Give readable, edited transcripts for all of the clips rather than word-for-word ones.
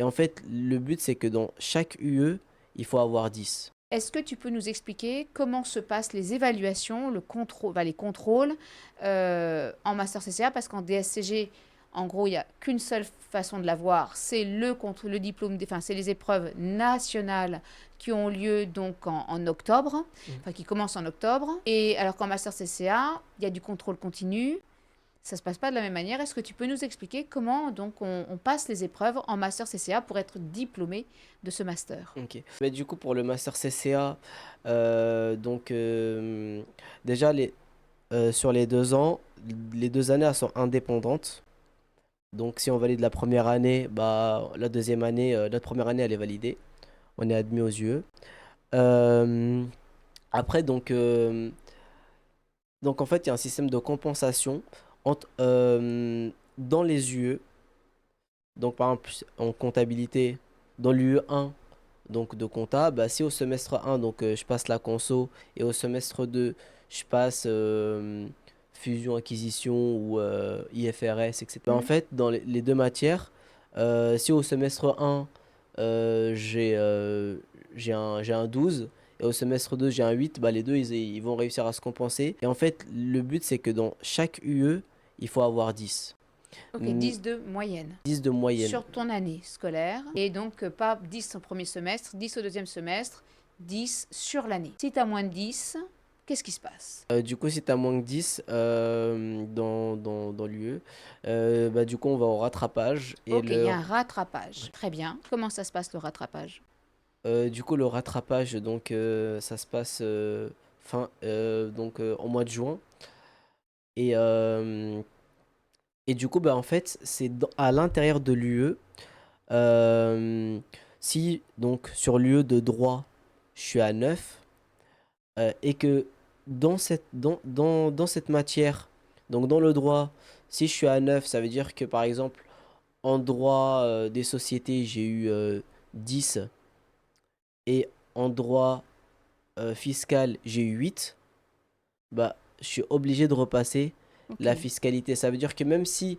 Et en fait, le but, c'est que dans chaque UE, il faut avoir 10. Est-ce que tu peux nous expliquer comment se passent les évaluations, le contrôle, les contrôles en master CCA? Parce qu'en DSCG, en gros, il n'y a qu'une seule façon de l'avoir, c'est le diplôme, enfin, c'est les épreuves nationales qui ont lieu donc en octobre, enfin qui commencent en octobre. Et alors qu'en master CCA, il y a du contrôle continu. Ça ne se passe pas de la même manière. Est-ce que tu peux nous expliquer comment donc on passe les épreuves en master CCA pour être diplômé de ce master? Ok. Mais du coup, pour le master CCA, donc déjà, sur les 2 ans, les 2 années, elles sont indépendantes. Donc, si on valide la première année, bah, la deuxième année, notre première année, elle est validée. On est admis aux UE. Euh, Après, donc en fait, il y a un système de compensation dans les UE. Donc, par exemple, en comptabilité, dans l'UE 1, donc de compta, bah, si au semestre 1, donc je passe la conso, et au semestre 2, je passe fusion, acquisition ou IFRS, etc. Bah, en Mm. fait, dans les deux matières, si au semestre 1, j'ai un 12, et au semestre 2, j'ai un 8, bah, les deux, ils vont réussir à se compenser. Et en fait, le but, c'est que dans chaque UE, il faut avoir 10. Ok, Mm, 10 de moyenne 10 de moyenne. sur ton année scolaire. Et donc, pas 10 au premier semestre, 10 au deuxième semestre, 10 sur l'année. Si tu as moins de 10, qu'est-ce qui se passe? Du coup, si tu as moins que 10 dans l'UE, bah, du coup, on va au rattrapage. Ok, il y a un rattrapage. Très bien. Comment ça se passe le rattrapage? Du coup, le rattrapage, donc, ça se passe au mois de juin. Et, euh, et du coup, bah, en fait, c'est à l'intérieur de l'UE. Si, donc, sur l'UE de droit, je suis à 9, et que dans cette matière, donc dans le droit, si je suis à 9, ça veut dire que par exemple, en droit des sociétés, j'ai eu 10, et en droit fiscal, j'ai eu 8, bah, je suis obligé de repasser Ok. la fiscalité. Ça veut dire que même si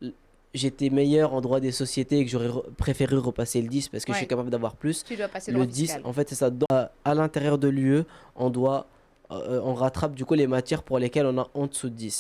l- j'étais meilleur en droit des sociétés et que j'aurais préféré repasser le 10 parce que je suis Ouais, capable d'avoir plus, tu dois passer le le droit 10, fiscal. en fait, c'est ça. À l'intérieur de l'UE, on rattrape du coup les matières pour lesquelles on a en dessous de 10.